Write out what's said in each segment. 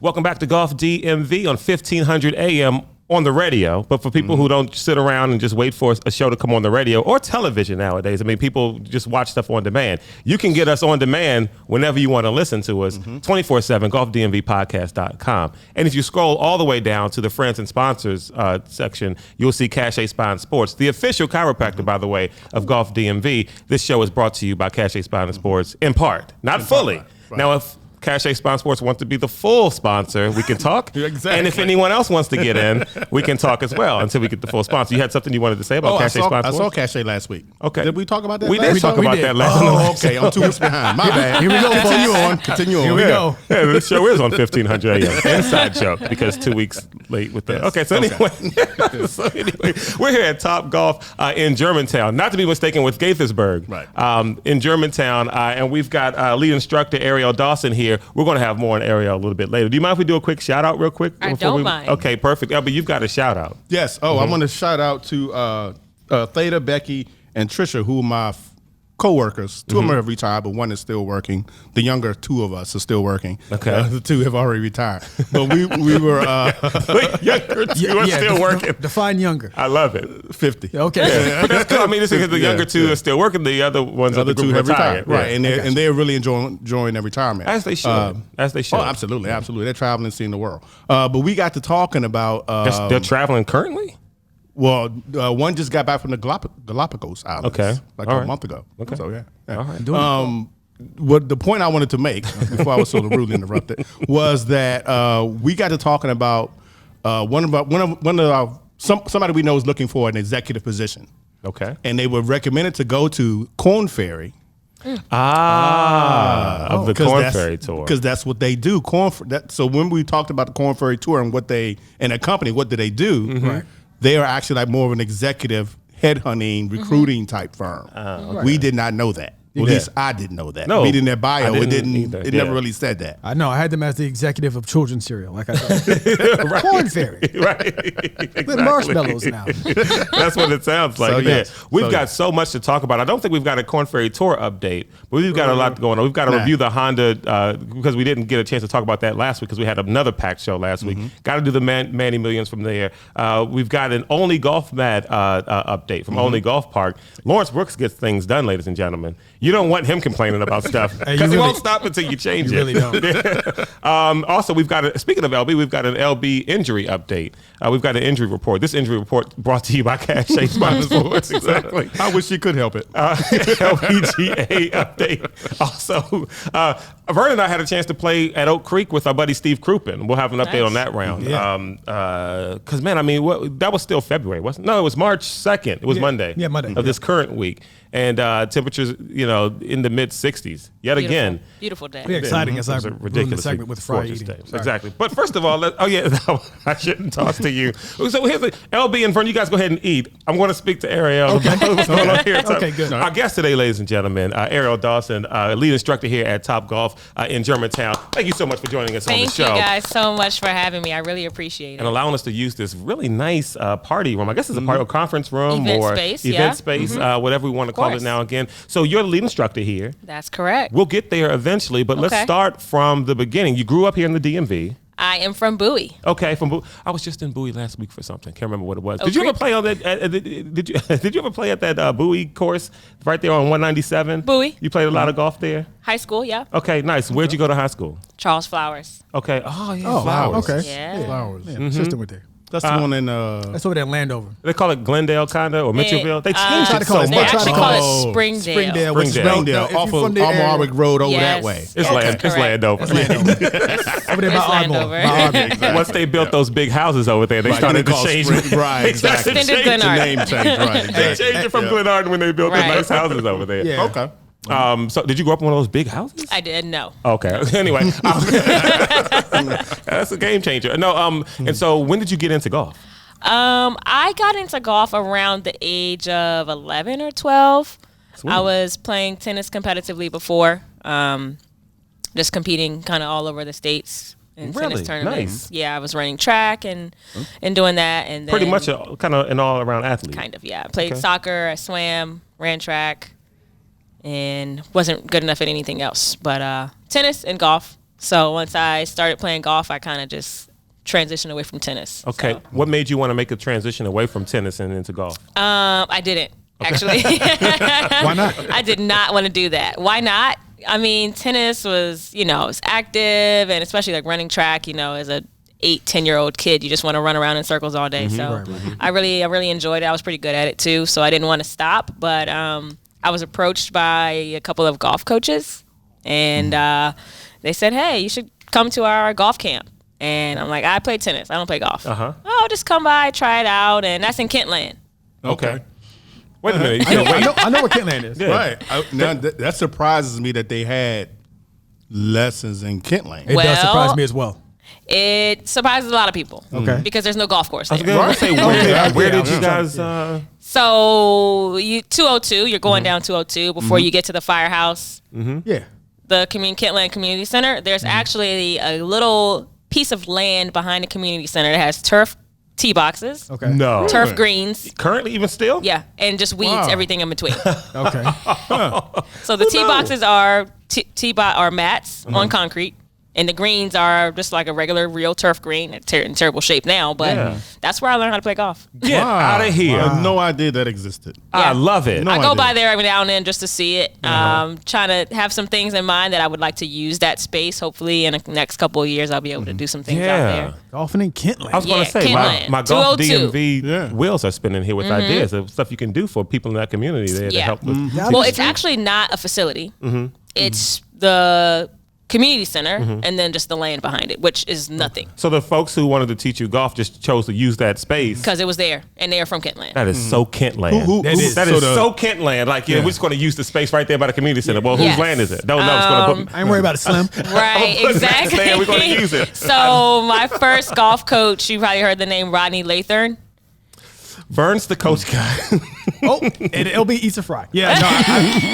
Welcome back to Golf DMV on 1500 AM on the radio. But for people who don't sit around and just wait for a show to come on the radio or television nowadays, I mean, people just watch stuff on demand. You can get us on demand whenever you want to listen to us, 24/7, golfdmvpodcast.com. And if you scroll all the way down to the friends and sponsors section, you'll see Cache Spine Sports, the official chiropractor, by the way, of Golf DMV. This show is brought to you by Cache Spine Sports in part, not fully. Right. Now, if Cache Spine Sports wants to be the full sponsor, we can talk. Exactly. And if anyone else wants to get in, we can talk as well until we get the full sponsor. You had something you wanted to say about Cache Spine Sports? I saw Cache last week. Okay. Did we talk about that we did talk about that last week. Okay. I'm 2 weeks behind. My bad. Here we go. Continue on. Here we go. Yeah, this show is on 1500 AM. Inside joke because 2 weeks late with that. Okay, so anyway, we're here at Top Golf in Germantown, not to be mistaken with Gaithersburg. Right. In Germantown, and we've got lead instructor Airielle Dawson here. We're going to have more on Airielle a little bit later. Do you mind if we do a quick shout out real quick? I don't mind. Okay, perfect. Elby, you've got a shout out. Yes. I want to shout out to Theta, Becky, and Trisha, who are my co-workers. Two of them have retired, but one is still working. The younger two of us are still working. Okay. The two have already retired. But we were the younger two are still working. Define younger. I love it. 50. Okay. But that's cool. I mean, this is because the younger two are still working. The other ones The other two have retired. Right. Yeah. And they're really enjoying their retirement. As they should. As they should. Oh, absolutely. They're traveling and seeing the world. But we got to talking about they're traveling currently? Well, one just got back from the Galapagos Islands. Okay. A month ago. Okay. So, yeah. All right. What the point I wanted to make before I was so rudely interrupted was that we got to talking about somebody we know is looking for an executive position. Okay. And they were recommended to go to Korn Ferry. Of the Korn Ferry tour. Because that's what they do. So when we talked about the Korn Ferry tour and a company, what do they do? Right. They are actually like more of an executive headhunting, recruiting type firm. Right. We did not know that. Well, at least I didn't know that. No, reading their bio, it never Yeah. really said that. I know. I had them as the executive of children's cereal. Like I said. Right. Korn Ferry. Right. Exactly. With marshmallows now. That's what it sounds like. So, yes. We've got so much to talk about. I don't think we've got a Korn Ferry tour update, but we've got a lot going on. We've got to review the Honda because we didn't get a chance to talk about that last week because we had another packed show last week. Got to do the Manny Millions from there. We've got an Only Golf Mad update from Only Golf Park. Lawrence Brooks gets things done, ladies and gentlemen. You don't want him complaining about stuff because he won't stop until you change it. You really don't. Also, we've got speaking of LB, we've got an LB injury update. We've got an injury report. This injury report brought to you by Cache Spine Sports. Exactly. I wish she could help it. LPGA update. Also, Vern and I had a chance to play at Oak Creek with our buddy Steve Crouppen. We'll have an update on that round. Because, man, I mean, that was still February, wasn't it? No, it was March 2nd. It was Monday. Yeah, Monday. Of this current week. And temperatures, in the mid-60s. Yet again. Beautiful day. Pretty exciting as I It was a ruined the ridiculous segment with fry eating. Exactly. But first of all, I shouldn't toss to you. So here's the LB and Vern, you guys go ahead and eat. I'm going to speak to Airielle about what's going on here. Okay, good. Our guest today, ladies and gentlemen, Airielle Dawson, lead instructor here at Top Golf in Germantown. Thank you so much for joining us on the show. Thank you guys so much for having me. I really appreciate it. And allowing us to use this really nice party room. I guess it's a party or conference room Event space, whatever we want to call it now again. So you're the lead instructor here. That's correct. We'll get there eventually, but let's start from the beginning. You grew up here in the DMV. I am from Bowie. Okay, from Bowie. I was just in Bowie last week for something. Can't remember what it was. Did you ever play on that? Did you ever play at that Bowie course right there on 197? Bowie. You played a lot of golf there. High school, yeah. Okay, nice. Where'd you go to high school? Flowers. Flowers. Okay. Oh yeah, Oh, Flowers. okay. Yeah. Flowers. Yeah. Sister went there. That's the one in That's over there in Landover. They call it Glendale, kinda, or Mitchellville. They changed it so call it- They much. actually call it Springdale. Springdale. which is Springdale. if off you're of from the area- Warwick Road over Yes. that way. It's Correct. Landover. Over there by It's Ardmore. Landover. By Ardmore. Once they built those big houses over there, they started to change. Right, exactly. Extended The Glenarden. name change, right. They Exactly. changed it from Glenarden when they built the Right. nice houses over there. Yeah. Okay. So did you grow up in one of those big houses? I did, no. Okay. Anyway, that's a game changer. No. And so when did you get into golf? I got into golf around the age of 11 or 12. Sweet. I was playing tennis competitively before, just competing kind of all over the states in Really? tennis tournaments. Nice. Yeah, I was running track and doing that. And then Pretty much kind of an all-around athlete. Kind of, yeah. I played Okay. soccer, I swam, ran track, and wasn't good enough at anything else. But tennis and golf So once I started playing golf, I kind of just transitioned away from tennis. Okay. So, What made you want to make a transition away from tennis and into golf? I didn't actually. Why not? I did not want to do that. Why not? I mean, tennis was, it's active, and especially like running track, as a 8-10-year-old kid, you just want to run around in circles all day. So I really enjoyed it. I was pretty good at it too. So I didn't want to stop, but I was approached by a couple of golf coaches, and they said, "Hey, you should come to our golf camp." And I'm like, "I play tennis. I don't play golf." Oh, just come by, try it out, and that's in Kentland. Okay. Wait a minute. I know what Kentland is. Yeah. Right. Now, that surprises me that they had lessons in Kentland. It does Well, surprise me as well. It surprises a lot of people. Okay. Because there's no golf course I was there. going to say, where did you guys? So 202, you're going down 202 before you get to the firehouse. Yeah. The Kentland Community Center, there's actually a little piece of land behind the community center that has turf tee boxes, Okay. No. turf greens, Currently, even still? yeah, and just weeds, Wow. everything in between. Okay. So the tee knows? boxes are are mats on concrete, and the greens are just like a regular real turf green. It's in terrible shape now, but Yeah. that's where I learned how to play golf. Get out of here. I had no idea that existed. I Yeah. love it. No. I go idea. by there every now and then just to see it. Trying to have some things in mind that I would like to use that space. Hopefully, in the next couple of years, I'll be able to do some things out Yeah. there. Golfing in Kentland. I was going Yeah, to say, Kentland. my golf 202. DMV Yeah. wheels are spinning here with ideas of stuff you can do for people in that community there to Yeah. help with. Well, it's actually not a facility. It's the community center and then just the land behind it, which is nothing So the folks who wanted to teach you golf just chose to use that space. because it was there and they are from Kentland. That is so Kentland. That is. That So is the- so Kentland. Like, we're just going to use the space right there by the community center. Well, whose Yes. land is it? No, it's going to I ain't worried about it, Slim. Right, put that exactly. there, we're gonna use it. So my first golf coach, you probably heard the name Rodney Lathern. Vern's the coach guy. Oh, it'll be Easter Fry. Yeah, no,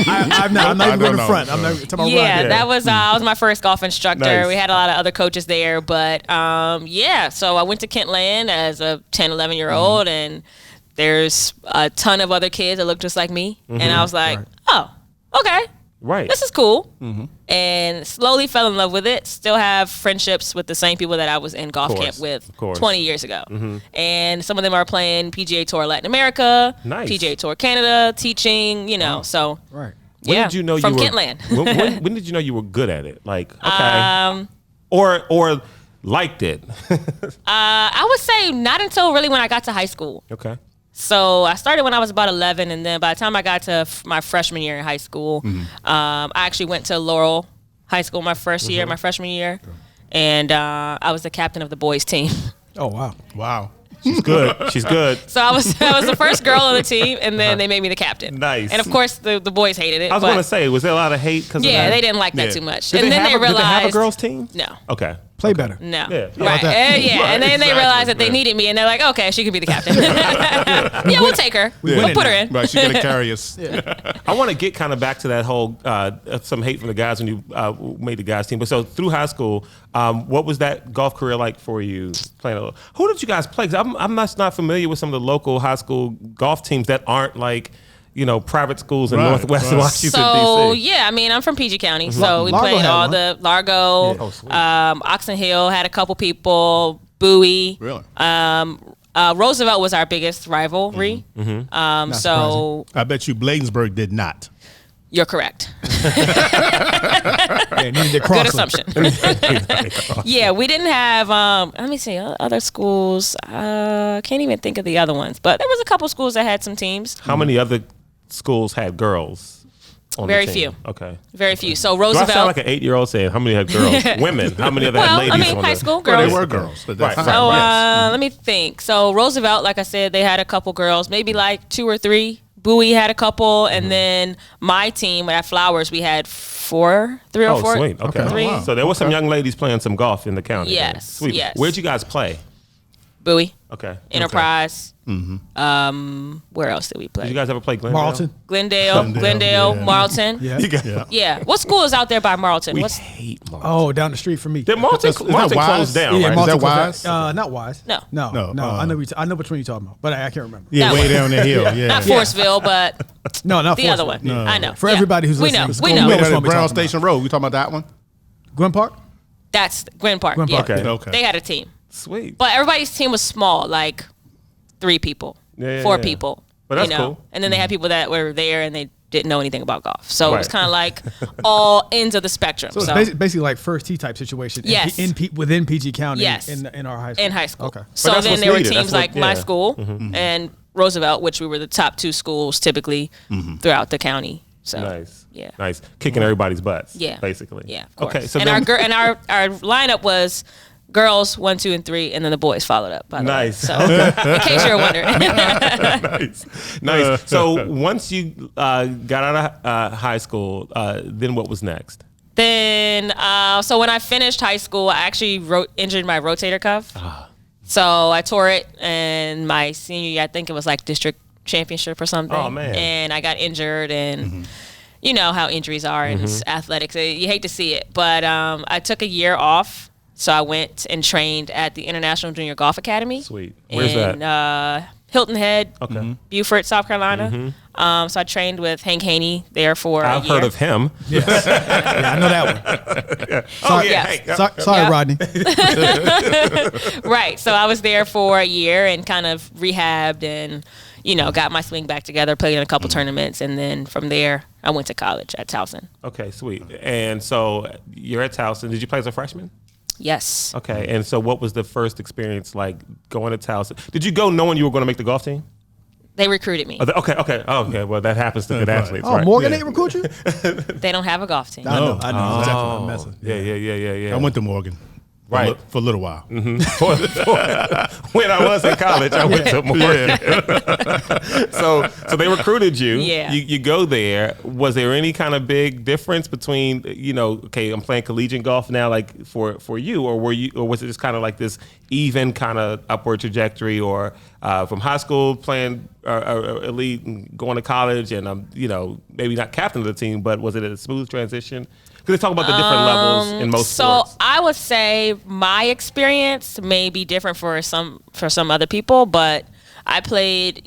I'm not I even don't going to know. front. I'm not talking about Yeah, Rod. that was I was my first golf instructor. Nice. We had a lot of other coaches there, but so I went to Kentland as a 10, 11-year-old, and there's a ton of other kids that look just like me, and I was like, oh, okay, Right. this is cool, and slowly fell in love with it. Still have friendships with the same people that I was in golf Course, camp with of course. 20 years ago, and some of them are playing PGA Tour Latin America, Nice. PGA Tour Canada, teaching, so. Right. When Yeah, did you know from you were Kentland. when did you know you were good at it? Like, okay. Or liked it. I would say not until really when I got to high school. Okay. So I started when I was about 11, and then by the time I got to my freshman year in high school, I actually went to Laurel High School my first year, my freshman year, and I was the captain of the boys team. Oh, wow. Wow. She's good. She's good. So I was the first girl on the team, and then they made me the captain. Nice. And of course, the boys hated it. I was but going to say, was there a lot of hate because of yeah, that? they didn't like that Yeah. too much. Did And then they did realized they have a girls team? no. Okay. Play better. No. Yeah. Right. that? Yeah. Right, And then they exactly, realized that they man. needed me, and they're like, okay, she can be the captain. Yeah, we'll take her. We'll winning put her now. in. Right, she got to carry us. I want to get kind of back to that whole some hate from the guys when you made the guys team. But so through high school, what was that golf career like for you? Playing who did you guys play? 'Cause I'm not familiar with some of the local high school golf teams that aren't like private schools in Right, Northwest right. Washington So D.C. yeah, I mean, I'm from PG County, so we Largo played had all one. the Largo, Oh, sweet. Oxon Hill had a couple people, Bowie. Really? Roosevelt was our biggest rivalry. So I bet you Bladensburg did not. you're correct. Yeah, needed to cross Good them. assumption. Yeah, we didn't have. Let me see other schools. Can't even think of the other ones, but there was a couple schools that had some teams. How many other schools had girls? On Very the team? few. Okay. Very few. So Do I Roosevelt. sound like an 8-year-old saying how many had girls? Women. How many other had well, ladies? I mean, on high the, school Well, girls. they were girls at that Right, time. right. So yes. let me think. So Roosevelt, like I said, they had a couple girls, maybe like 2 or 3. Bowie had a couple, and then my team at Flowers, we had 3 or 4. Oh, sweet. Okay. Okay. Wow. So there were some young ladies playing some golf in the county. then. Yes, Sweet. yes. Where'd you guys play? Bowie, Okay. Enterprise. Where else did we play? Did you guys ever play Glendale? Marlton. Glendale, yeah. Marlton. Yeah. You guys, Yeah. What school is out there by Marlton? we What's hate Marlton. Oh, down the street from me. Did Marlton, Is that Marlton Wise? closed down, Yeah, right? Marlton Is that closed Wise? down. Not Wise. No. No. No, I know which one you're talking about, but I can't remember. Yeah, That way one. down the hill. Yeah. not Forestville, but No, not the other Forest. one. I know. For Yeah. everybody who's we listening, know. it's We going know. way Wait, Which at one we Brown talking about? Station Road. We talking about that one? Glen Park? That's Gwen Park. Gwen Yeah. Park, yeah. Okay. They had a team, Sweet. but everybody's team was small, like 3 people, Yeah, 4 yeah. people. But that's cool. And then they had people that were there and they didn't know anything about golf. So it was Right. kind of like all ends of the spectrum. So it's basically like first tee type situation. Yes. Within PG County. Yes. In our high school. in high school. Okay. So that's then what's there were needed. teams That's what- like my yeah. school and Roosevelt, which we were the top 2 schools typically throughout the county. So Nice. Yeah. Nice. Kicking everybody's butts. Yeah. Basically. Yeah. Of course. Okay. So and then, our lineup was girls 1, 2, and 3, and then the boys followed up. By the way. Nice. So in case you're wondering. nice. So once you got out of high school, then what was next? Then, so when I finished high school, I actually injured my rotator cuff. So I tore it, and my senior year, I think it was like district championship or something. Oh, man. And I got injured, and you know how injuries are in athletics. You hate to see it, but I took a year off. So I went and trained at the International Junior Golf Academy. Sweet. Where's in, Hilton Head, Okay. Beaufort, South Carolina. So I trained with Hank Haney there for a I've year. heard of him. Yes. Yeah, I know that one. Oh, yeah. yes. Hank. Sorry, Yeah. Rodney. Right. So I was there for a year and kind of rehabbed and, got my swing back together, played in a couple tournaments. And then from there, I went to college at Towson. Okay, sweet. And so you're at Towson. Did you play as a freshman? Yes. Okay. And so what was the first experience like going to Towson? Did you go knowing you were going to make the golf team? They recruited me. Okay. Oh, okay. Well, that happens to good athletes. Oh, right? Morgan Yeah. ain't recruit you? They don't have a golf team. I know exactly what Oh, I'm messing. Yeah. I went to Morgan. Right. For a little while. When I was in college, I went to Morgan. so they recruited you. Yeah. You go there. Was there any kind of big difference between, okay, I'm playing collegiate golf now, like for you, or was it just kind of like this even kind of upward trajectory, or from high school playing elite and going to college, and maybe not captain of the team, but was it a smooth transition? Because they talk about the different levels in most sports. So I would say my experience may be different for some other people, but I played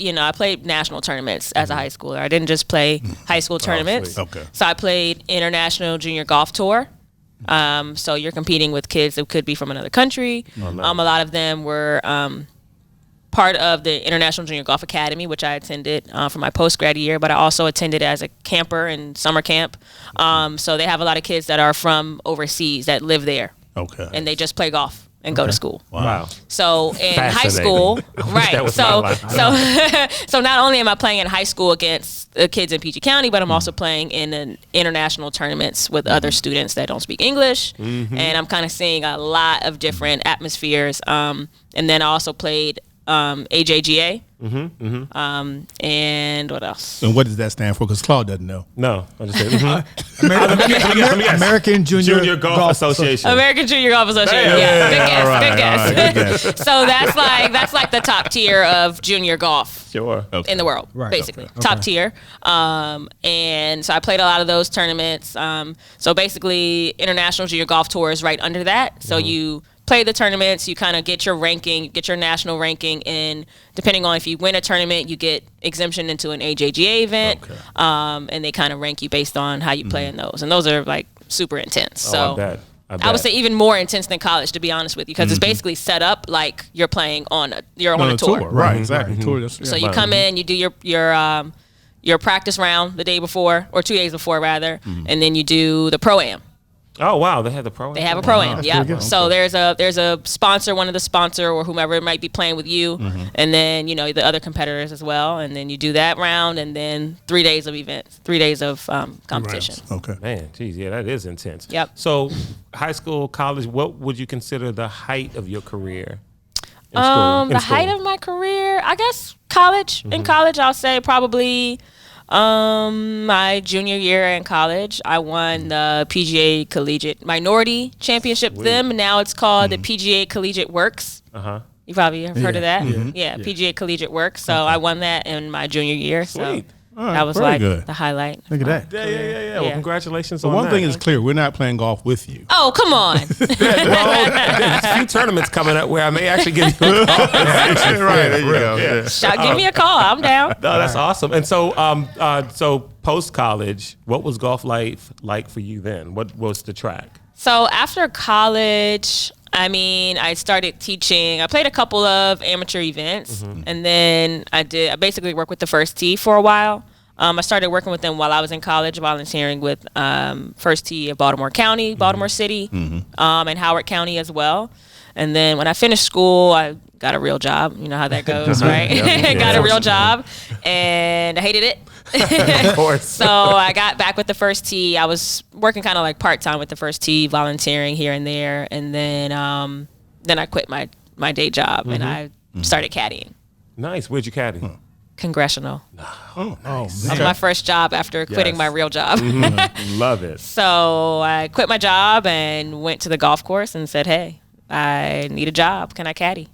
national tournaments as a high schooler. I didn't just play high school tournaments. sweet. Okay. So I played International Junior Golf Tour. So you're competing with kids that could be from another country. A lot of them were part of the International Junior Golf Academy, which I attended for my post-grad year, but I also attended as a camper in summer camp. So they have a lot of kids that are from overseas that live there. Okay. And they just play golf and go to school. Wow. So in high Fascinating. school, I wish right? that was my life. So not only am I playing in high school against the kids in PG County, but I'm also playing in an international tournaments with other students that don't speak English, and I'm kind of seeing a lot of different atmospheres. And then I also played AJGA. And what else? And what does that stand for? Because Claude doesn't know. No, I just said. Let me guess. American Junior Golf Association. American Junior Golf Association. Yeah. Good Good guess. guess. So that's like the top tier of junior golf Sure. in the world, Right. basically. Okay. Top tier. And so I played a lot of those tournaments. So basically, International Junior Golf Tour is right under that. So you play the tournaments, you kind of get your ranking, get your national ranking, and depending on if you win a tournament, you get exemption into an AJGA event. Okay. And they kind of rank you based on how you play in those. And those are like super intense. So I bet. I would say even more intense than college, to be honest with you, because it's basically set up like you're playing on a tour. Right, exactly. Tour. So you come in, you do your practice round the day before, or 2 days before rather, and then you do the pro-am. Oh wow, they have the pro. They have a pro-am, yeah. pretty good. So there's a sponsor, one of the sponsor or whomever might be playing with you, and then the other competitors as well, and then you do that round, and then 3 days of events, 3 days of competition. Okay. Man, geez, yeah, that is intense. Yep. So, high school, college, what would you consider the height of your career? In school? The height of my career, I guess college. In college, I'll say probably my junior year in college, I won the PGA Collegiate Minority Championship. Now it's called the PGA Collegiate Works. You probably have heard of that. Yeah, PGA Collegiate Works. So I won that in my junior year. Sweet. So that was very like good. the highlight. Look at that. Yeah. Well, Yeah. congratulations So on one that. thing is clear: we're not playing golf with you. Oh, come on. There's a few tournaments coming up where I may actually give you a call. Right, there you go. Yeah. Give me a call. I'm down. No, that's awesome. And so, so post college, what was golf life like for you then? What was the track? So after college, I mean, I started teaching. I played a couple of amateur events, and then I basically worked with the First Tee for a while. I started working with them while I was in college, volunteering with First Tee of Baltimore County, Baltimore City, and Howard County as well. And then when I finished school, I got a real job. You know how that goes, right? Got a real job, and I hated it. Of course. So I got back with the First Tee. I was working kind of like part-time with the First Tee, volunteering here and there. And then I quit my day job, and I started caddying. Nice. Where'd you caddy? Congressional. Oh, nice. That was my first job after quitting my real job. Love it. So I quit my job and went to the golf course and said, hey, I need a job. Can I caddy?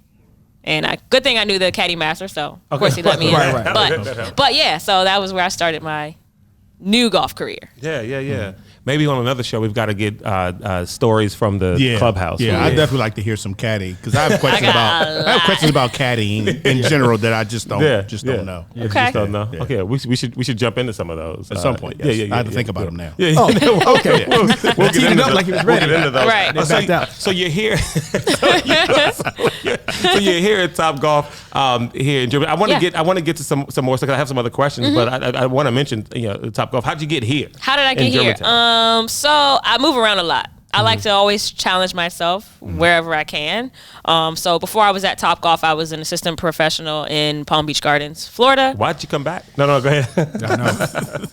And good thing I knew the caddy master, so of course he let me in. Right. But yeah, so that was where I started my new golf career. Yeah. Maybe on another show we've got to get stories from the clubhouse. Yeah, I'd definitely like to hear some caddy because I have questions about caddying in general that I just don't don't know. Okay. Just don't know. Yeah. Okay, we should jump into some of those at some point. Yes. I have to think about them now. Yeah. Okay. We'll get into up like he was ready. We'll get into those. Right. They backed out. So you're here. So you're here at Top Golf here in Germany. I want to get to some more stuff. I have some other questions, but I want to mention Top Golf. How'd you get here? How did I get here? So I move around a lot. I like to always challenge myself wherever I can. So before I was at Top Golf, I was an assistant professional in Palm Beach Gardens, Florida. Why'd you come back? No, go ahead.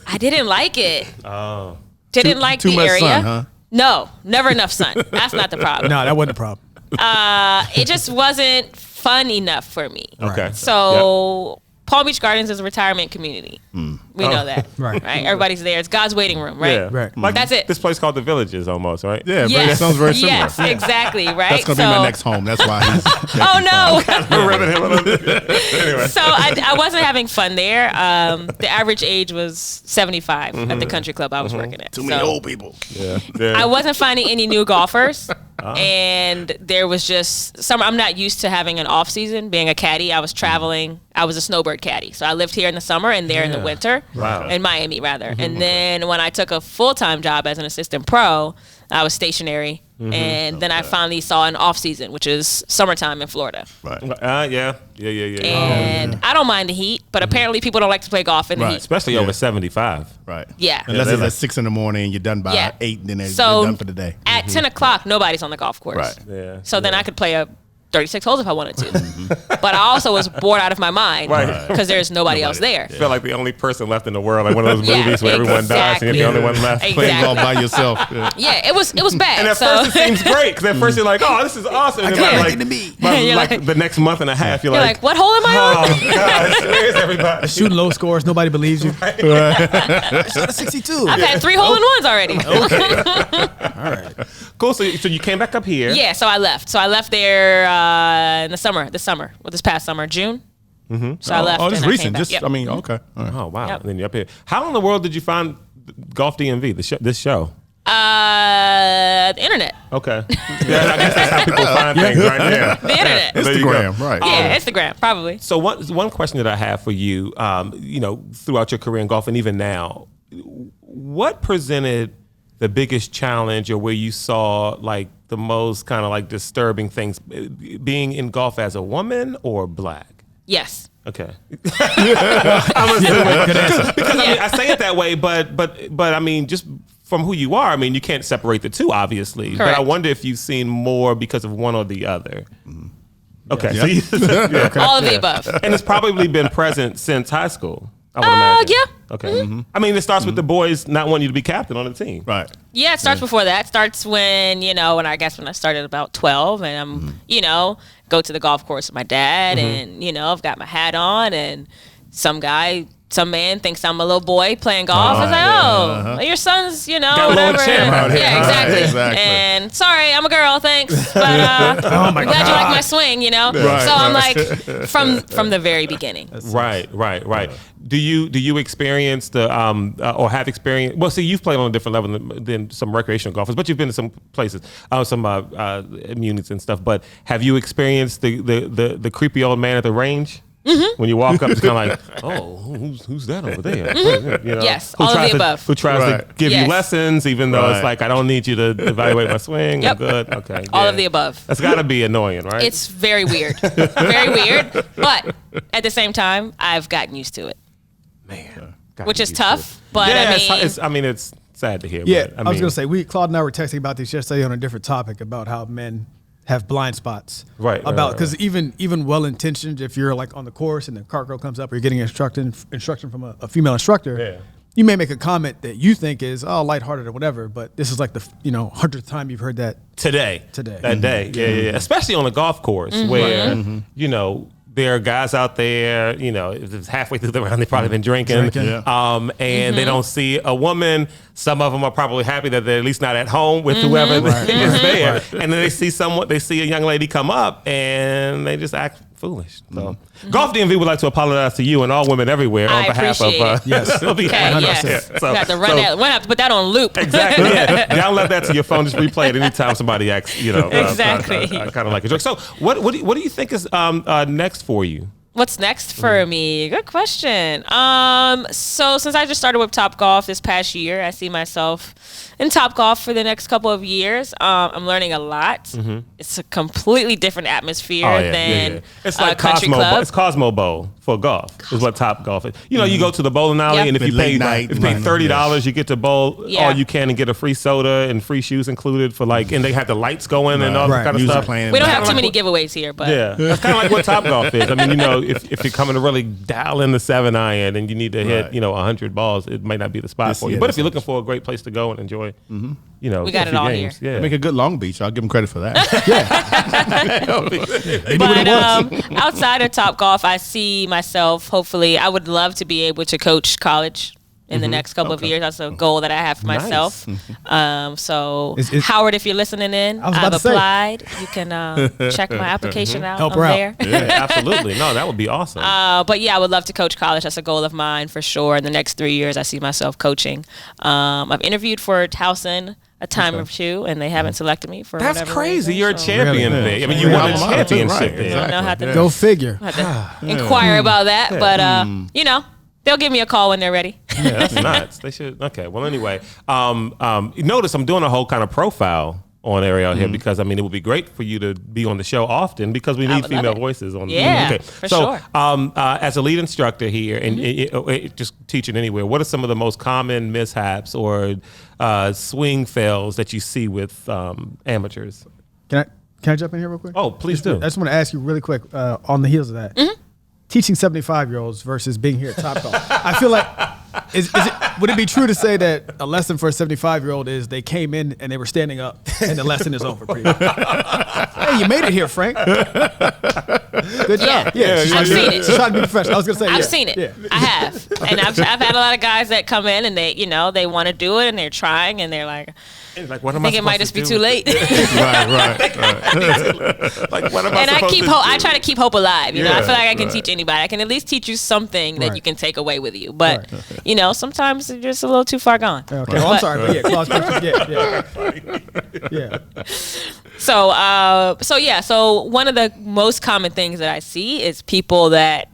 I didn't like it. Oh. Didn't like too the much area. sun, huh? No, never enough sun. That's not the problem. No, that wasn't the problem. It just wasn't fun enough for me. Okay. So Palm Beach Gardens is a retirement community. We know that. Right. Everybody's there. It's God's waiting room, right? Yeah. Right. Like That's it. This place called the Villages almost, right? Yeah, Yes. that sounds very similar. Yes, exactly, right? That's going to be my next home. That's why he's... Oh, no. Anyway. So I wasn't having fun there. The average age was 75 at the country club I was working at. Too many old people. Yeah. I wasn't finding any new golfers. And there was just I'm not used to having an off season, being a caddy. I was traveling. I was a snowbird caddy. So I lived here in the summer and there in the winter. Wow. In Miami, rather. And then when I took a full-time job as an assistant pro, I was stationary. And then I finally saw an off season, which is summertime in Florida. Right. Yeah. And I don't mind the heat, but apparently people don't like to play golf in the heat. Especially over 75. Right. Yeah. Unless it's at 6 in the morning, you're done by 8, and then they're done for the day. At 10 o'clock, nobody's on the golf course. Right. Yeah. So then I could play a 36 holes if I wanted to. But I also was bored out of my mind because there's nobody else there. I feel like the only person left in the world, like one of those movies where everyone dies and you're the only one left. Playing golf by yourself. Yeah, it was bad. And at first it seems great because at first you're like, oh, this is awesome. And then by the next month and a half, you're like, what hole am I on? oh, gosh, where's everybody? Shooting low scores, nobody believes you. Shot a 62. I've had 3 hole-in-ones already. All right. Cool. So you came back up here. Yeah, so I left. So I left there in this past summer, June. So I left. Oh, this and is I came recent. back. Just, Yep. I mean, okay. All right. Oh, wow. Yep. And then you're up here. How in the world did you find Golf DMV, this show? The internet. Okay. Yeah, I guess that's how people find things right now. The internet. There you go. Instagram, right. Yeah, Instagram, probably. So one question that I have for you, throughout your career in golf and even now, what presented the biggest challenge or where you saw like the most kind of like disturbing things, being in golf as a woman or black? Yes. Okay. I'm assuming because I mean, I say it that way, but I mean just from who you are, I mean you can't separate the two, obviously. Correct. But I wonder if you've seen more because of one or the other. Okay. Yeah. So All of the above. and it's probably been present since high school, I would imagine. Yeah. Okay. I mean, it starts with the boys not wanting you to be captain on the team. Right. Yeah, it starts before that. It starts when I started about 12 and I'm, go to the golf course with my dad and, I've got my hat on and some man thinks I'm a little boy playing golf. I was like, your son's, Got a whatever. little champ out here. Yeah, exactly. Exactly. And sorry, I'm a girl, thanks. But I'm glad you like my swing, Right, so I'm like, from the very beginning. Right. Do you experience the or have experience? Well, see, you've played on a different level than some recreational golfers, but you've been to some places, some immunities and stuff. But have you experienced the creepy old man at the range? When you walk up, it's kind of like, oh, who's that over there? You know, Yes, all of the above. Who tries to give you lessons, even though it's like, I don't need you to evaluate my swing. Yep. I'm good. Okay. All of the above. That's got to be annoying, right? It's very weird. Very weird. But at the same time, I've gotten used to it. Man. Which is tough, but I mean, it's sad to hear. Yeah, but, I was going to say, Claude and I were texting about this yesterday on a different topic about how men have blind spots. Right. Because even well-intentioned, if you're like on the course and the cart girl comes up or you're getting instruction from a female instructor, you may make a comment that you think is, lighthearted or whatever, but this is like the 100th time you've heard that today. That day. Yeah. Especially on a golf course where, there are guys out there, if it's halfway through the round, they've probably been drinking. And they don't see a woman. Some of them are probably happy that they're at least not at home with whoever is there. And then they see a young lady come up and they just act foolish. So Golf DMV would like to apologize to you and all women everywhere on behalf of yes. Okay, yes. So, you have to run that. We're gonna have to put that on loop. Exactly. Yeah. Download that to your phone. Just replay it anytime somebody asks. Exactly. I kind of like a joke. So what do you think is next for you? What's next for me? Good question. So since I just started with Topgolf this past year, I see myself in Topgolf for the next couple of years. I'm learning a lot. It's a completely different atmosphere than It's like country club. It's Cosmo Bowl for golf is what Topgolf is. You go to the bowling alley and if you pay $30, you get to bowl all you can and get a free soda and free shoes included for and they have the lights going and all that kind of stuff. We don't have too many giveaways here, but that's kind of like what Topgolf is. I mean, if you're coming to really dial in the 7-iron and you need to hit 100 balls, it might not be the spot for you. But if you're looking for a great place to go and enjoy, we got it all games, here. Yeah. Make a good Long Beach. I'll give them credit for that. But outside of Topgolf, I see myself. Hopefully, I would love to be able to coach college in the next couple of years. That's a goal that I have for myself. So Howard, if you're listening in, I've applied. You can check my application out. Help I'm her there. out. Yeah, absolutely. No, that would be awesome. But yeah, I would love to coach college. That's a goal of mine for sure. In the next 3 years, I see myself coaching. I've interviewed for Towson a time or two, and they haven't selected me for That's whatever crazy. reason, You're a champion there. I mean, you won a championship there. I don't know how to Go figure. inquire about that, but they'll give me a call when they're ready. Yeah, that's nuts. They should. Okay. Well, anyway, notice I'm doing a whole kind of profile on Airielle here because it would be great for you to be on the show often because we need female voices on. For sure. As a lead instructor here and just teaching anywhere, what are some of the most common mishaps or swing fails that you see with amateurs? Can I jump in here real quick? Oh, please do. I just want to ask you really quick on the heels of that. Teaching 75-year-olds versus being here at Topgolf. I feel like, would it be true to say that a lesson for a 75-year-old is they came in and they were standing up and the lesson is over pretty much? Hey, you made it here, Frank. Good job. Yeah, I've seen it. She's trying to be professional. I was going to say, I've seen it. Yeah. I have. And I've had a lot of guys that come in and they want to do it and they're trying and they're like, what am I think it might just be too late. right. Like, what am and I supposed to do? I try to keep hope alive. I feel like I can teach anybody. I can at least teach you something that you can take away with you. But sometimes it's just a little too far gone. Okay. Well, I'm sorry, but Claude, yeah. So one of the most common things that I see is people that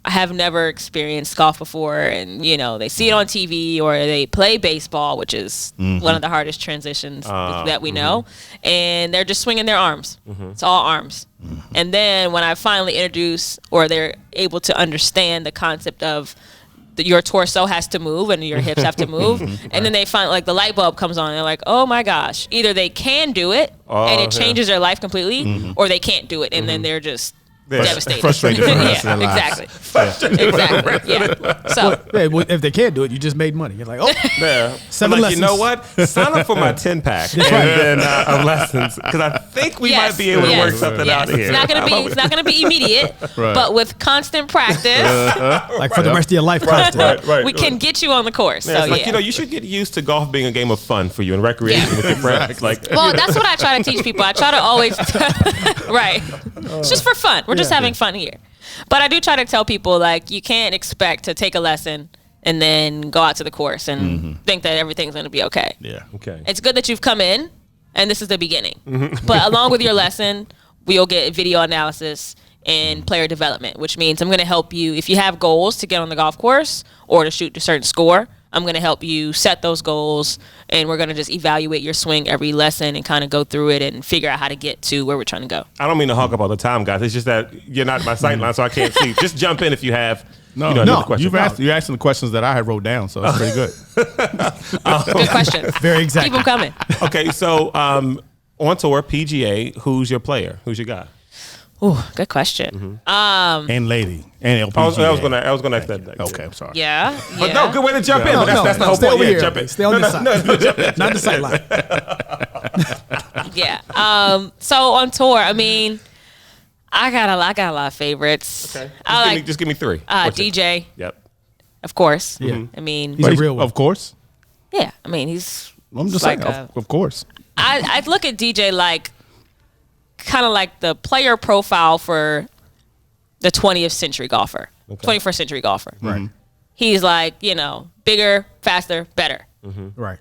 have never experienced golf before, and they see it on TV or they play baseball, which is one of the hardest transitions that we know, and they're just swinging their arms. It's all arms. And then when I finally introduce, or they're able to understand the concept of your torso has to move and your hips have to move, and then they find the light bulb comes on and they're like, oh my gosh, either they can do it and it changes their life completely, or they can't do it and then they're just devastated. Frustrated for the rest of their lives. Exactly. Yeah. So if they can't do it, you just made money. You're like, yeah. 7 lessons. You know what? Sign up for my 10-pack and then of lessons because I think we might be able to work something out here. It's not gonna be immediate, but with constant practice, for the rest of your life, we can get you on the course. Yeah, so you should get used to golf being a game of fun for you and recreation with your friends. Well, that's what I try to teach people. I try to always it's just for fun. We're just having fun here. But I do try to tell people, you can't expect to take a lesson and then go out to the course and think that everything's going to be okay. Yeah. Okay. It's good that you've come in, and this is the beginning. But along with your lesson, we'll get video analysis. in player development, which means I'm going to help you if you have goals to get on the golf course or to shoot a certain score. I'm going to help you set those goals, and we're going to just evaluate your swing every lesson and kind of go through it and figure out how to get to where we're trying to go. I don't mean to hog up all the time, guys. It's just that you're not in my sight line, so I can't see. Just jump in if you have. No, another question. you're asking the questions that I had wrote down, so that's pretty good. Good question. Very exact. Keep them coming. Okay, so on tour, PGA, who's your player? Who's your guy? Ooh, good question. And lady. And LPGA. I was gonna ask that. Okay, I'm sorry. Yeah. But no, good way to jump in. No, But that's the whole stay point. over Yeah, here. jump in. Stay on this side. jump in. Not the sideline. Yeah. So on tour, I mean, I got a lot of favorites. Okay. I Just give me three. Or two. DJ, Yep. of course. Yeah. I mean, He's a real one. Of course. yeah. I mean, he's. I'm just like saying, of course. I look at DJ like kind of like the player profile for the 20th century golfer, 21st century golfer. Right. He's like, bigger, faster, better. Right.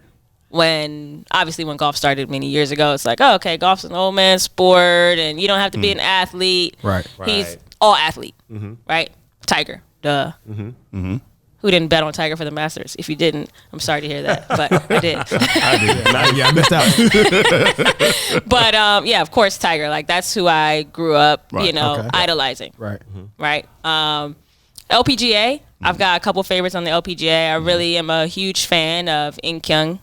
When golf started many years ago, it's like, oh, okay, golf's an old man sport, and you don't have to be an athlete. Right. He's Right. all athlete, right? Tiger, duh. Who didn't bet on Tiger for the Masters? If you didn't, I'm sorry to hear that, but I did. Yeah, I missed out. But yeah, of course, Tiger. Like that's who I grew up, Right. Okay. idolizing. Right. Right. LPGA. I've got a couple favorites on the LPGA. I really am a huge fan of In Kyung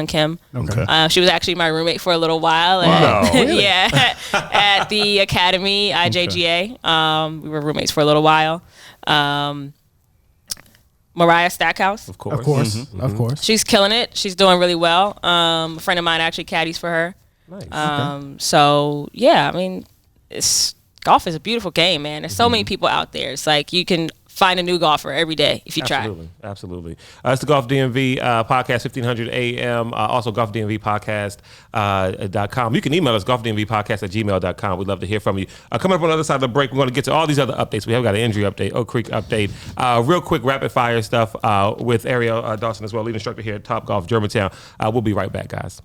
Kim. Okay. She was actually my roommate for a little while. Wow. Really? Yeah, at the Academy, IJGA. We were roommates for a little while. Mariah Stackhouse. Of course. Of course. Of course. She's killing it. She's doing really well. A friend of mine actually caddies for her. Nice. So yeah, I mean, golf is a beautiful game, man. There's so many people out there. It's like you can find a new golfer every day if you try. Absolutely. It's the Golf DMV podcast, 1500 AM. Also, golfdmvpodcast.com. You can email us, golfdmvpodcast@gmail.com. We'd love to hear from you. Coming up on the other side of the break, we're going to get to all these other updates. We have got an injury update, Oak Creek update, real quick rapid fire stuff with Airielle Dawson as well, lead instructor here at Top Golf Germantown. We'll be right back, guys.